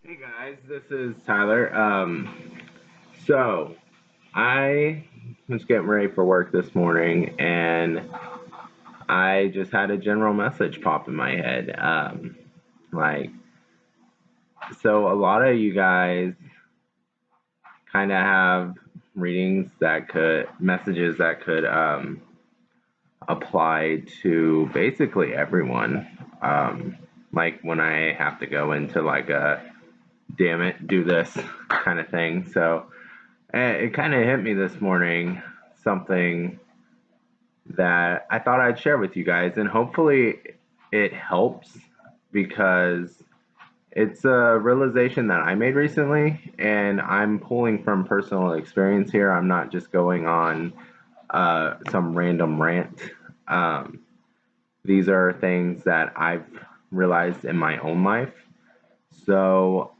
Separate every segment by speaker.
Speaker 1: Hey guys, this is Tyler. So I was getting ready for work this morning and I just had a general message pop in my head. Like, so a lot of you guys kind of have messages that could apply to basically everyone. Like when I have to go into like a damn it, do this kind of thing. So it kind of hit me this morning, something that I thought I'd share with you guys, and hopefully it helps because it's a realization that I made recently, and I'm pulling from personal experience here. I'm not just going on some random rant. Um, these are things that I've realized in my own life. So,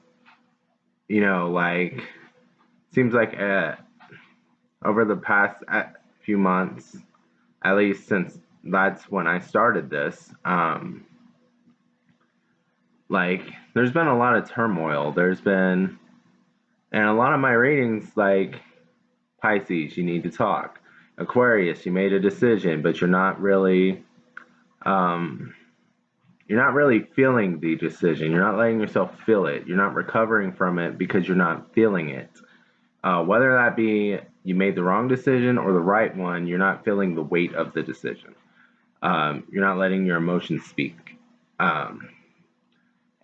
Speaker 1: like, seems like over the past few months, at least since that's when I started this, like there's been a lot of turmoil. And a lot of my readings, like Pisces, you need to talk. Aquarius, you made a decision, but um, you're not really feeling the decision. You're not letting yourself feel it. You're not recovering from it because you're not feeling it. Whether that be you made the wrong decision or the right one, you're not feeling the weight of the decision. You're not letting your emotions speak. Um,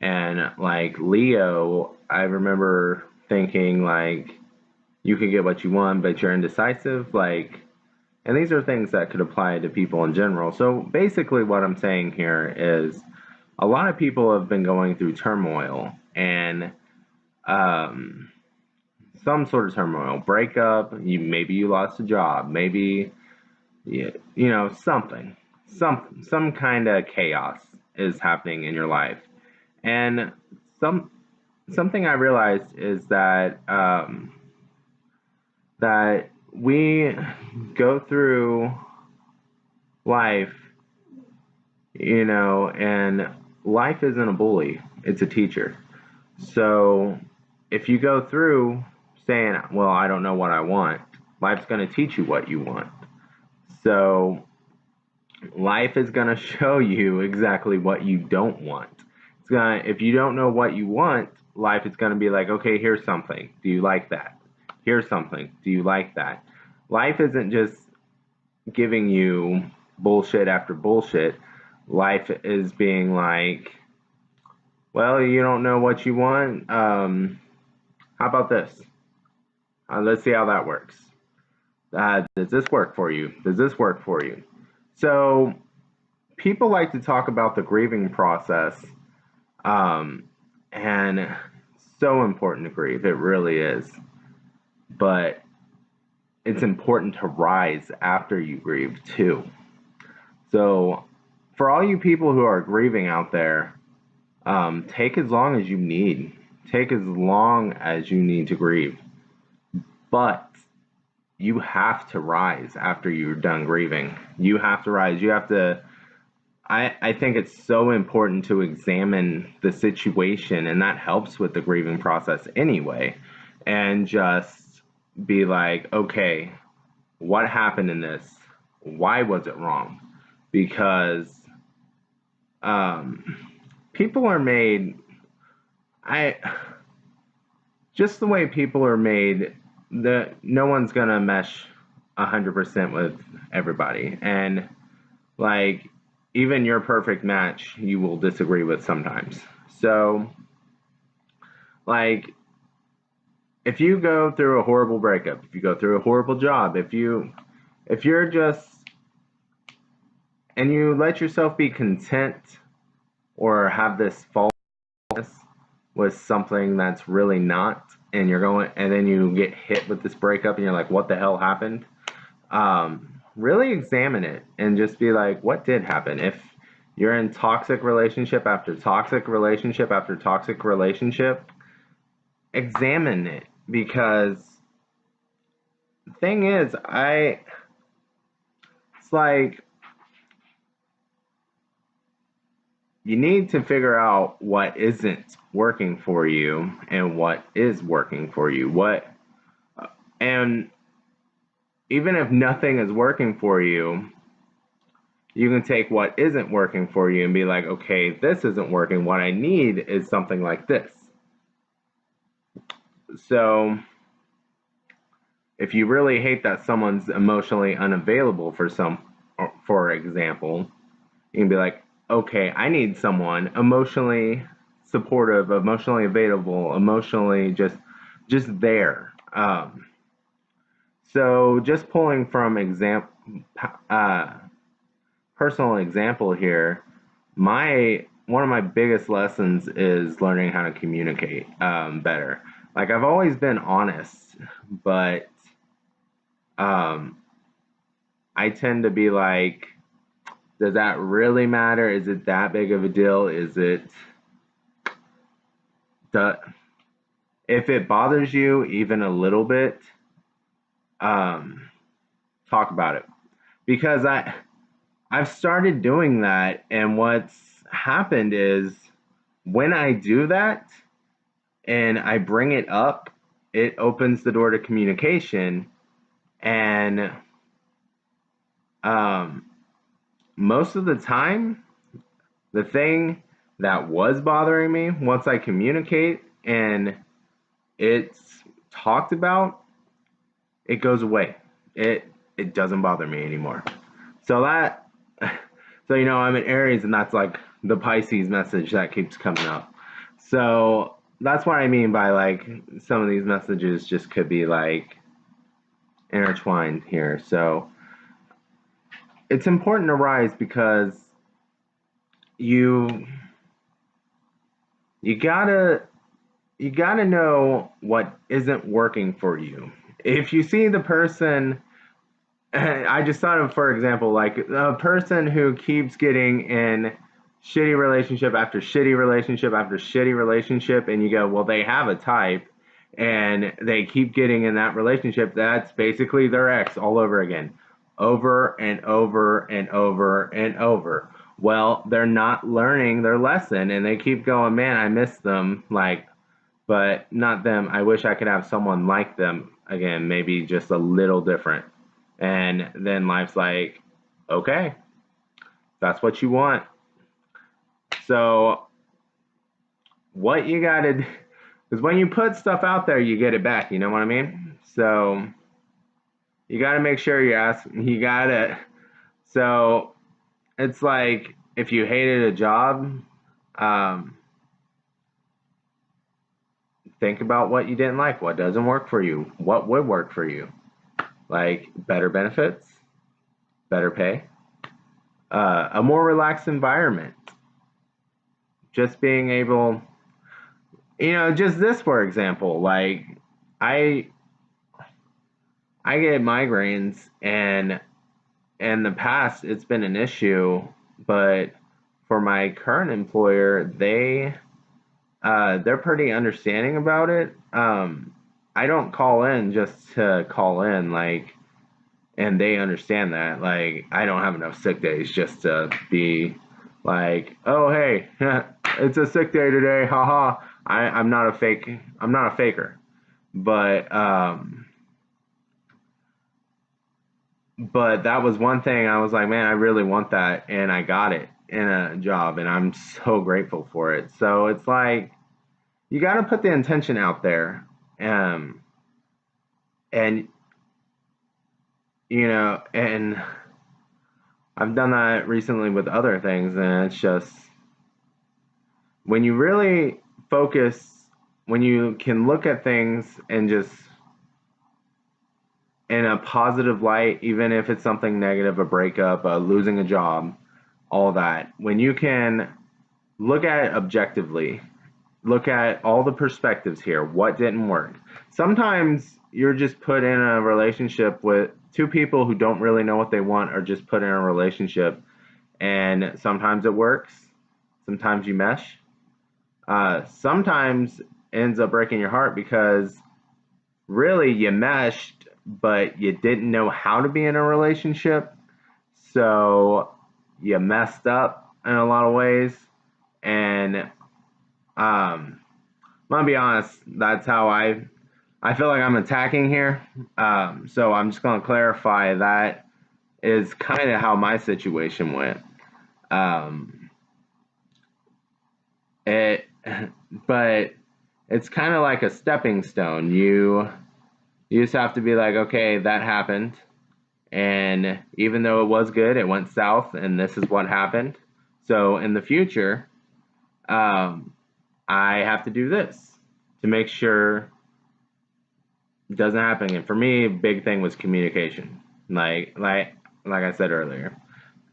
Speaker 1: and like Leo, I remember thinking like you can get what you want, but you're indecisive. And these are things that could apply to people in general. So basically, what I'm saying here is a lot of people have been going through turmoil and um, some sort of turmoil, breakup. Maybe you lost a job, maybe something, some kind of chaos is happening in your life, and some something I realized is that we go through life, and life isn't a bully; it's a teacher. So if you go through saying, "Well, I don't know what I want," life's going to teach you what you want. So life is going to show you exactly what you don't want. If you don't know what you want, life is going to be like, okay, here's something. Do you like that? Here's something. Do you like that? Life isn't just giving you bullshit after bullshit. Life is being like, well, you don't know what you want. How about this? Let's see how that works. Does this work for you? Does this work for you? So people like to talk about the grieving process, um, and it's so important to grieve. It really is. But it's important to rise after you grieve too. So, for all you people who are grieving out there, take as long as you need. Take as long as you need to grieve. But you have to rise after you're done grieving. You have to rise. You have to. I think it's so important to examine the situation, and that helps with the grieving process anyway. And just be like, okay, what happened in this? Why was it wrong? Because um, people are made, I just the way people are made, no one's gonna mesh 100% with everybody, and like even your perfect match, you will disagree with sometimes. So like if you go through a horrible breakup, if you go through a horrible job, if you're just and you let yourself be content or have this falseness with something that's really not, and you're going and then you get hit with this breakup and you're like, what the hell happened? Really examine it and just be like, what did happen? If you're in toxic relationship after toxic relationship after toxic relationship, examine it, because the thing is, it's like you need to figure out what isn't working for you and what is working for you. And even if nothing is working for you, you can take what isn't working for you and be like, okay, this isn't working. What I need is something like this. So if you really hate that someone's emotionally unavailable for example, you can be like, okay, I need someone emotionally supportive, emotionally available, emotionally just there. So just pulling from personal example here, one of my biggest lessons is learning how to communicate better. Like I've always been honest, but I tend to be like, does that really matter? Is it that big of a deal? If it bothers you even a little bit, talk about it. Because I've started doing that, and what's happened is when I do that and I bring it up, it opens the door to communication. And most of the time, the thing that was bothering me, once I communicate and it's talked about, it goes away. It doesn't bother me anymore. So I'm in Aries, and that's like the Pisces message that keeps coming up. So that's what I mean by like some of these messages just could be like intertwined here. So it's important to rise because you gotta know what isn't working for you. If you see the person, I just thought of, for example, like a person who keeps getting in shitty relationship after shitty relationship after shitty relationship, and you go, well, they have a type, and they keep getting in that relationship. That's basically their ex all over again, over and over and over and over. Well, they're not learning their lesson, and they keep going, man, I miss them, like, but not them. I wish I could have someone like them again, maybe just a little different. And then life's like, okay, that's what you want. So what you gotta do is when you put stuff out there, you get it back. You know what I mean? So you gotta make sure so it's like if you hated a job, think about what you didn't like, what doesn't work for you, what would work for you. Like better benefits, better pay, a more relaxed environment. Just being able, just this, for example, like I get migraines, and in the past it's been an issue, but for my current employer, they're pretty understanding about it. I don't call in just to call in, like, and they understand that. Like, I don't have enough sick days just to be like, oh hey, it's a sick day today, haha. I'm not a faker. But that was one thing I was like, man, I really want that, and I got it in a job, and I'm so grateful for it. So it's like you got to put the intention out there, and and I've done that recently with other things, and it's just when you really focus, when you can look at things and just in a positive light, even if it's something negative, a breakup, losing a job, all that, when you can look at it objectively, look at all the perspectives here, what didn't work. Sometimes you're just put in a relationship with two people who don't really know what they want, or just put in a relationship, and sometimes it works, sometimes you mesh, sometimes it ends up breaking your heart because really you meshed, but you didn't know how to be in a relationship, so you messed up in a lot of ways. And gonna be honest, that's how I feel like I'm attacking here. So I'm just gonna clarify that is kind of how my situation went. Um, it, but it's kind of like a stepping stone. You just have to be like, okay, that happened, and even though it was good, it went south, and this is what happened. So in the future, um, I have to do this to make sure it doesn't happen again. For me, a big thing was communication. Like I said earlier.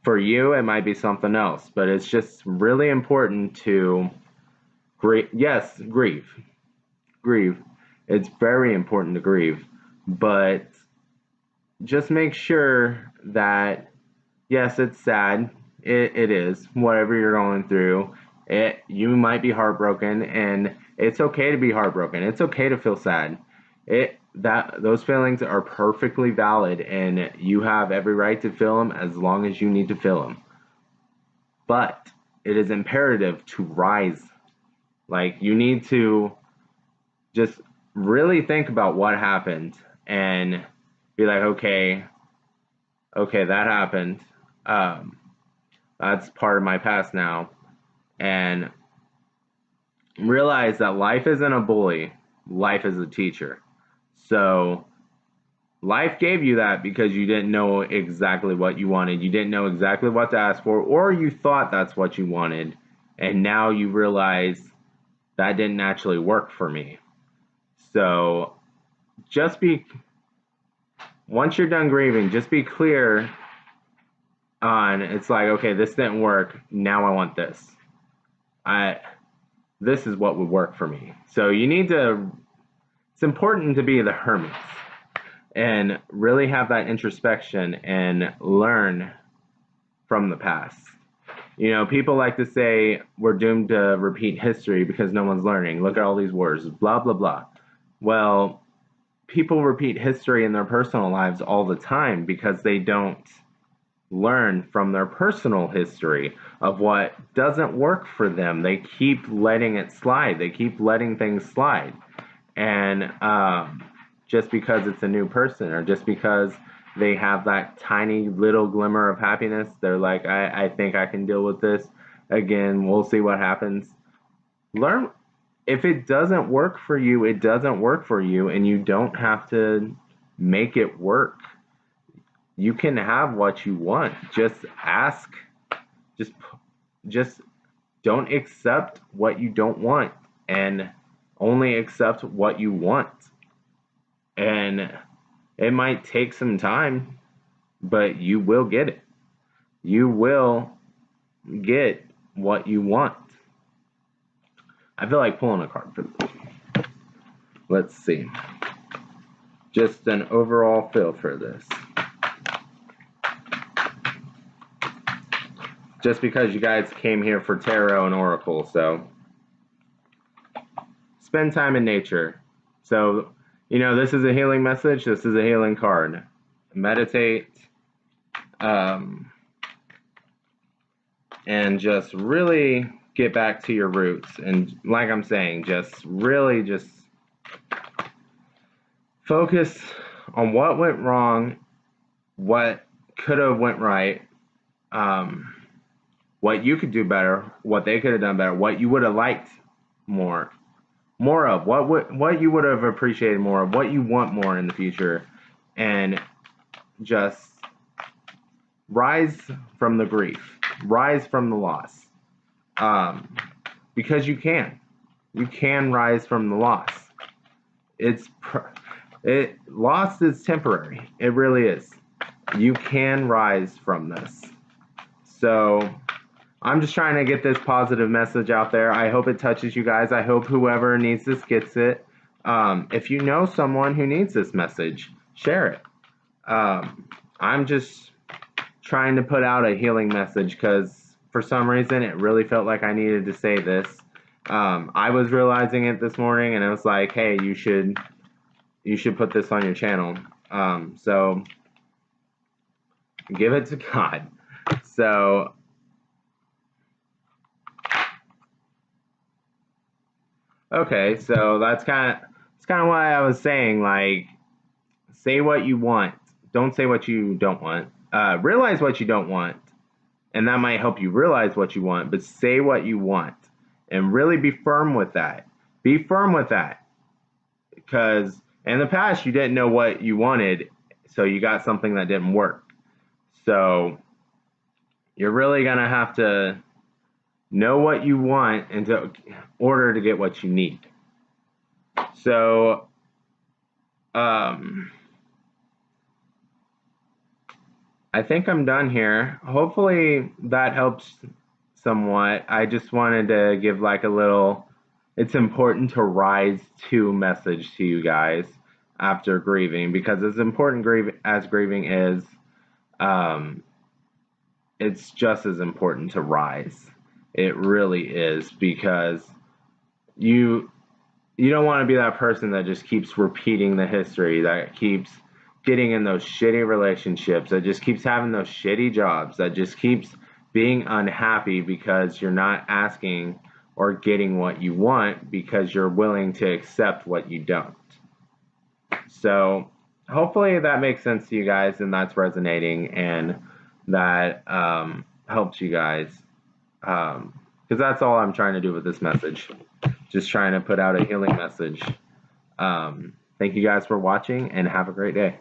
Speaker 1: For you, it might be something else, but it's just really important to grieve. Yes, grieve. It's very important to grieve, but just make sure that yes, it's sad. It is whatever you're going through. You might be heartbroken, and it's okay to be heartbroken. It's okay to feel sad. Those feelings are perfectly valid, and you have every right to feel them as long as you need to feel them. But it is imperative to rise. Like you need to just really think about what happened and be like, okay, that happened. Um, that's part of my past now, and realize that life isn't a bully. Life is a teacher. So life gave you that because you didn't know exactly what you wanted. You didn't know exactly what to ask for, or you thought that's what you wanted, and now you realize that didn't actually work for me. So just be once you're done grieving, just be clear on it's like, okay, this didn't work. Now I want this. I this is what would work for me. So you need to it's important to be the hermits and really have that introspection and learn from the past. You know, people like to say we're doomed to repeat history because no one's learning. Look at all these wars, blah, blah, blah. Well, people repeat history in their personal lives all the time because they don't learn from their personal history of what doesn't work for them. They keep letting it slide, they keep letting things slide. And just because it's a new person or just because they have that tiny little glimmer of happiness, they're like, I think I can deal with this. Again, we'll see what happens. Learn if it doesn't work for you, it doesn't work for you, and you don't have to make it work. You can have what you want. Just ask. Just just don't accept what you don't want and only accept what you want. And it might take some time, but you will get it. You will get what you want. I feel like pulling a card for this. Let's see. Just an overall feel for this. Just because you guys came here for tarot and oracle, so spend time in nature. So, you know, this is a healing message. This is a healing card. Meditate, and just really get back to your roots. And like I'm saying, just really just focus on what went wrong, what could have went right, what you could do better, what they could have done better, what you would have liked more of, what you would have appreciated more of, what you want more in the future, and just rise from the grief, rise from the loss, because you can rise from the loss. Loss is temporary. It really is. You can rise from this. So I'm just trying to get this positive message out there. I hope it touches you guys. I hope whoever needs this gets it. If you know someone who needs this message, share it. I'm just trying to put out a healing message because for some reason it really felt like I needed to say this. I was realizing it this morning, and I was like, hey, you should put this on your channel. So give it to God. So Okay, so that's kind of why I was saying, like, say what you want. Don't say what you don't want. Realize what you don't want, and that might help you realize what you want, but say what you want and really be firm with that. Be firm with that, because in the past you didn't know what you wanted, so you got something that didn't work. So you're really going to have to know what you want in order to get what you need. So, I think I'm done here. Hopefully that helps somewhat. I just wanted to give like a little, it's important to rise to message to you guys after grieving, because as important as grieving is, um, it's just as important to rise. It really is, because you you don't want to be that person that just keeps repeating the history, that keeps getting in those shitty relationships, that just keeps having those shitty jobs, that just keeps being unhappy because you're not asking or getting what you want because you're willing to accept what you don't. So hopefully that makes sense to you guys and that's resonating, and that helps you guys, because that's all I'm trying to do with this message. Just trying to put out a healing message. Thank you guys for watching and have a great day.